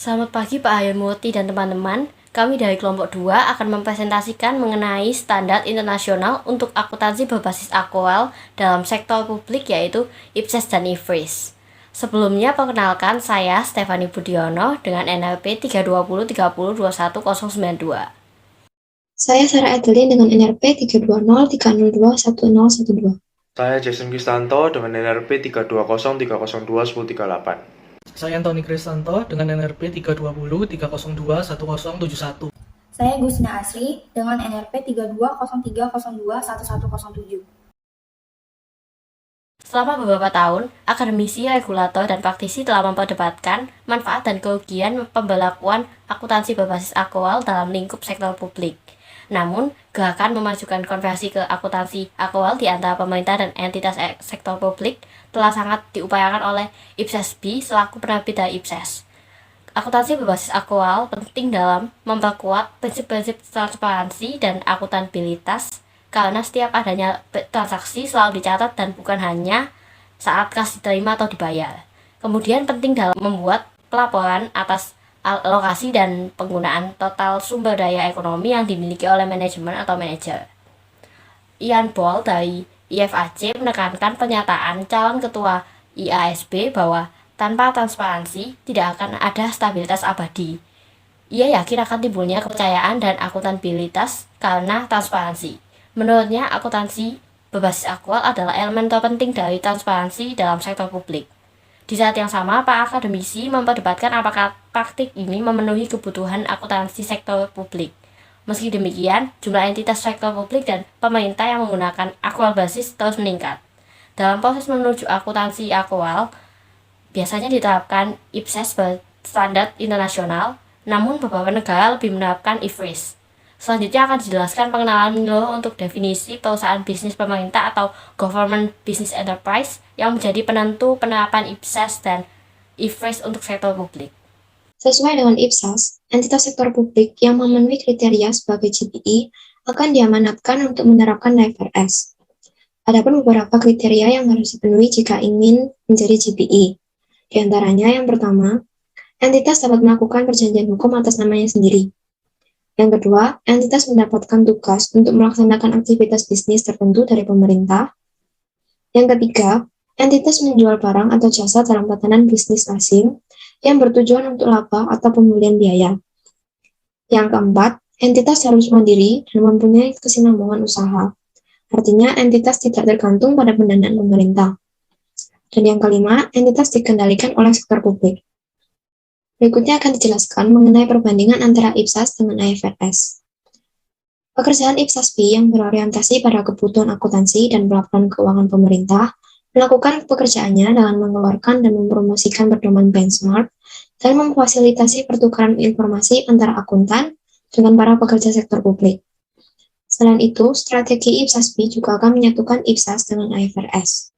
Selamat pagi Pak Hayamurti dan teman-teman. Kami dari kelompok 2 akan mempresentasikan mengenai standar internasional untuk akuntansi berbasis aktual dalam sektor publik yaitu IPSAS dan IFRS. Sebelumnya perkenalkan saya Stefani Budiono dengan NRP 32030210092. Saya Sarah Adeline dengan NRP 32030210012. Saya Jason Kristanto dengan NRP 32030210038. Saya Antoni Kristanto dengan NRP 32030210071. Saya Gusna Asri dengan NRP 3203021107. Selama beberapa tahun, akademisi, regulator, dan praktisi telah memperdebatkan manfaat dan kerugian pembelakuan akuntansi berbasis aktual dalam lingkup sektor publik. Namun, gerakan memajukan konversi ke akuntansi aktual di antara pemerintah dan entitas sektor publik telah sangat diupayakan oleh IPSASB selaku penerbit dari IPSAS. Akuntansi berbasis aktual penting dalam memperkuat prinsip-prinsip transparansi dan akuntabilitas karena setiap adanya transaksi selalu dicatat dan bukan hanya saat kas diterima atau dibayar. Kemudian penting dalam membuat pelaporan atas alokasi dan penggunaan total sumber daya ekonomi yang dimiliki oleh manajemen atau manajer. Ian Ball dari IFAC menekankan pernyataan calon ketua IASB bahwa tanpa transparansi tidak akan ada stabilitas abadi. Ia yakin akan timbulnya kepercayaan dan akuntabilitas karena transparansi. Menurutnya, akuntansi berbasis aktual adalah elemen terpenting dari transparansi dalam sektor publik. Di saat yang sama, para akademisi memperdebatkan apakah praktik ini memenuhi kebutuhan akuntansi sektor publik. Meski demikian, jumlah entitas sektor publik dan pemerintah yang menggunakan aktual basis terus meningkat. Dalam proses menuju akuntansi aktual, biasanya diterapkan IPSAS berstandar internasional, namun beberapa negara lebih menerapkan IFRS. Selanjutnya akan dijelaskan pengenalan menyeluruh untuk definisi perusahaan bisnis pemerintah atau Government Business Enterprise yang menjadi penentu penerapan IPSAS dan IFRS untuk sektor publik. Sesuai dengan IPSAS, entitas sektor publik yang memenuhi kriteria sebagai GPI akan diamanatkan untuk menerapkan IFRS. Adapun beberapa kriteria yang harus dipenuhi jika ingin menjadi GPI. Di antaranya yang pertama, entitas dapat melakukan perjanjian hukum atas namanya sendiri. Yang kedua, entitas mendapatkan tugas untuk melaksanakan aktivitas bisnis tertentu dari pemerintah. Yang ketiga, entitas menjual barang atau jasa dalam tatanan bisnis asing yang bertujuan untuk laba atau pemulihan biaya. Yang keempat, entitas harus mandiri dan mempunyai kesinambungan usaha. Artinya, entitas tidak tergantung pada pendanaan pemerintah. Dan yang kelima, entitas dikendalikan oleh sektor publik. Berikutnya akan dijelaskan mengenai perbandingan antara IPSAS dengan IFRS. Pekerjaan IPSASB yang berorientasi pada kebutuhan akuntansi dan pelaporan keuangan pemerintah melakukan pekerjaannya dengan mengeluarkan dan mempromosikan pedoman benchmark dan memfasilitasi pertukaran informasi antara akuntan dengan para pekerja sektor publik. Selain itu, strategi IPSASB juga akan menyatukan IPSAS dengan IFRS.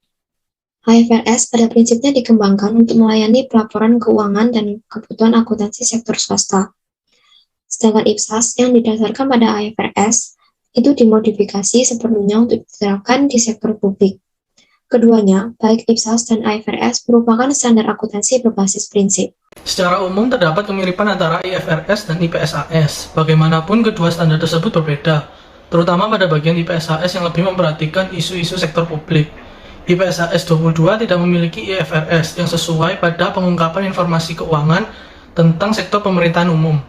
IFRS pada prinsipnya dikembangkan untuk melayani pelaporan keuangan dan kebutuhan akuntansi sektor swasta. Sedangkan IPSAS yang didasarkan pada IFRS itu dimodifikasi sepenuhnya untuk diterapkan di sektor publik. Keduanya, baik IPSAS dan IFRS merupakan standar akuntansi berbasis prinsip. Secara umum terdapat kemiripan antara IFRS dan IPSAS. Bagaimanapun kedua standar tersebut berbeda, terutama pada bagian IPSAS yang lebih memperhatikan isu-isu sektor publik. IPSAS 22 tidak memiliki IFRS yang sesuai pada pengungkapan informasi keuangan tentang sektor pemerintahan umum.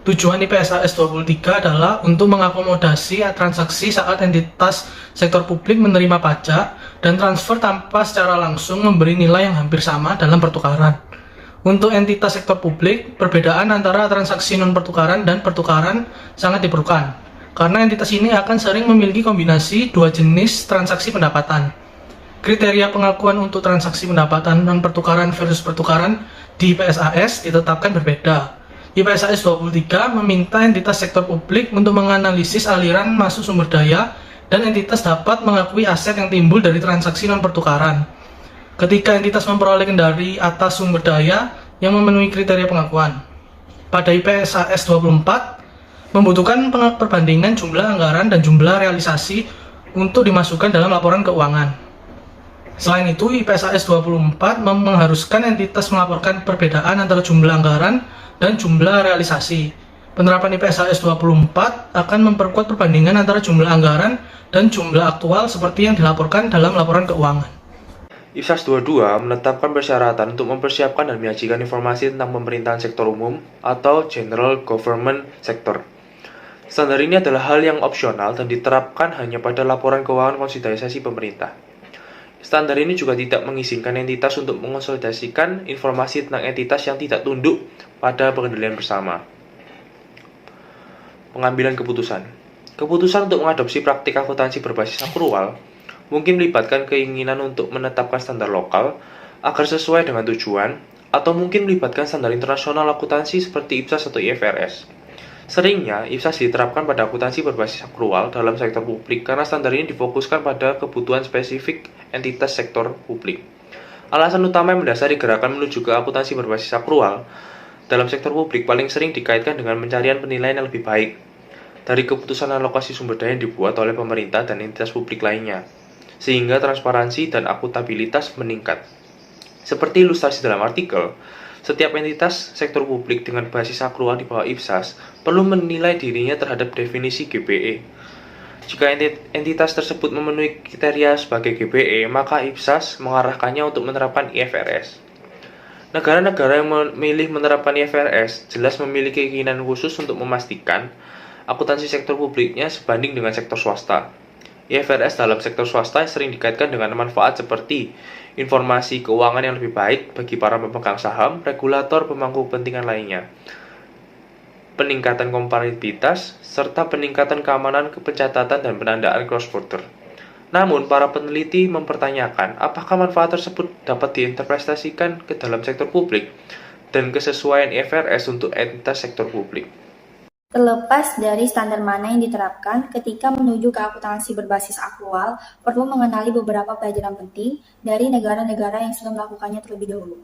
Tujuan IPSAS 23 adalah untuk mengakomodasi transaksi saat entitas sektor publik menerima pajak dan transfer tanpa secara langsung memberi nilai yang hampir sama dalam pertukaran. Untuk entitas sektor publik, perbedaan antara transaksi non-pertukaran dan pertukaran sangat diperlukan, karena entitas ini akan sering memiliki kombinasi dua jenis transaksi pendapatan. Kriteria pengakuan untuk transaksi pendapatan non-pertukaran versus pertukaran di IPSAS ditetapkan berbeda. IPSAS 23 meminta entitas sektor publik untuk menganalisis aliran masuk sumber daya dan entitas dapat mengakui aset yang timbul dari transaksi non-pertukaran. Ketika entitas memperoleh kendali atas sumber daya yang memenuhi kriteria pengakuan. Pada IPSAS 24, membutuhkan perbandingan jumlah anggaran dan jumlah realisasi untuk dimasukkan dalam laporan keuangan. Selain itu, IPSAS 24 mengharuskan entitas melaporkan perbedaan antara jumlah anggaran dan jumlah realisasi. Penerapan IPSAS 24 akan memperkuat perbandingan antara jumlah anggaran dan jumlah aktual seperti yang dilaporkan dalam laporan keuangan. IPSAS 22 menetapkan persyaratan untuk mempersiapkan dan menyajikan informasi tentang pemerintahan sektor umum atau General Government Sector. Standar ini adalah hal yang opsional dan diterapkan hanya pada laporan keuangan konsolidasi pemerintah. Standar ini juga tidak mengizinkan entitas untuk mengonsolidasikan informasi tentang entitas yang tidak tunduk pada pengendalian bersama. Pengambilan keputusan. Keputusan untuk mengadopsi praktik akuntansi berbasis akrual mungkin melibatkan keinginan untuk menetapkan standar lokal agar sesuai dengan tujuan, atau mungkin melibatkan standar internasional akuntansi seperti IPSAS atau IFRS. Seringnya, IPSAS diterapkan pada akuntansi berbasis akrual dalam sektor publik karena standar ini difokuskan pada kebutuhan spesifik entitas sektor publik. Alasan utama yang mendasari gerakan menuju ke akuntansi berbasis akrual dalam sektor publik paling sering dikaitkan dengan pencarian penilaian yang lebih baik dari keputusan alokasi sumber daya yang dibuat oleh pemerintah dan entitas publik lainnya, sehingga transparansi dan akuntabilitas meningkat. Seperti ilustrasi dalam artikel, setiap entitas sektor publik dengan basis akrual di bawah IPSAS perlu menilai dirinya terhadap definisi GBE. Jika entitas tersebut memenuhi kriteria sebagai GBE, maka IPSAS mengarahkannya untuk menerapkan IFRS. Negara-negara yang memilih menerapkan IFRS jelas memiliki keinginan khusus untuk memastikan akuntansi sektor publiknya sebanding dengan sektor swasta. IFRS dalam sektor swasta sering dikaitkan dengan manfaat seperti informasi keuangan yang lebih baik bagi para pemegang saham, regulator, pemangku kepentingan lainnya, peningkatan komparabilitas, serta peningkatan keamanan pencatatan dan penandaan cross-border. Namun, para peneliti mempertanyakan apakah manfaat tersebut dapat diinterpretasikan ke dalam sektor publik dan kesesuaian IFRS untuk entitas sektor publik. Terlepas dari standar mana yang diterapkan, ketika menuju ke akuntansi berbasis akrual, perlu mengenali beberapa pelajaran penting dari negara-negara yang sudah melakukannya terlebih dahulu.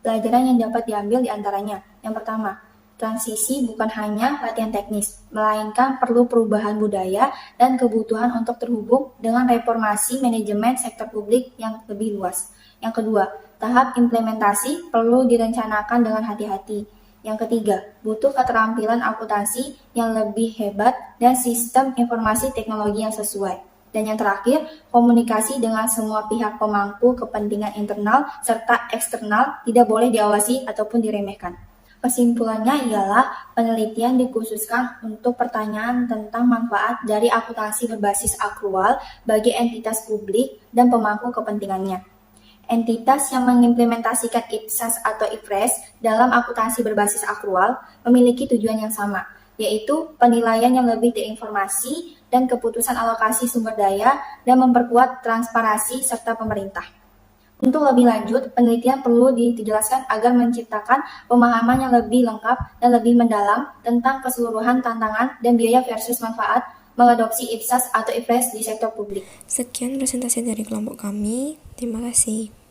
Pelajaran yang dapat diambil diantaranya, yang pertama, transisi bukan hanya latihan teknis, melainkan perlu perubahan budaya dan kebutuhan untuk terhubung dengan reformasi manajemen sektor publik yang lebih luas. Yang kedua, tahap implementasi perlu direncanakan dengan hati-hati. Yang ketiga, butuh keterampilan akuntansi yang lebih hebat dan sistem informasi teknologi yang sesuai. Dan yang terakhir, komunikasi dengan semua pihak pemangku kepentingan internal serta eksternal tidak boleh diawasi ataupun diremehkan. Kesimpulannya ialah penelitian dikhususkan untuk pertanyaan tentang manfaat dari akuntansi berbasis akrual bagi entitas publik dan pemangku kepentingannya. Entitas yang mengimplementasikan IPSAS atau IFRS dalam akuntansi berbasis akrual memiliki tujuan yang sama, yaitu penilaian yang lebih terinformasi dan keputusan alokasi sumber daya dan memperkuat transparansi serta pemerintah. Untuk lebih lanjut, penelitian perlu dijelaskan agar menciptakan pemahaman yang lebih lengkap dan lebih mendalam tentang keseluruhan tantangan dan biaya versus manfaat mengadopsi IPSAS atau IFRS di sektor publik. Sekian presentasi dari kelompok kami. Terima kasih.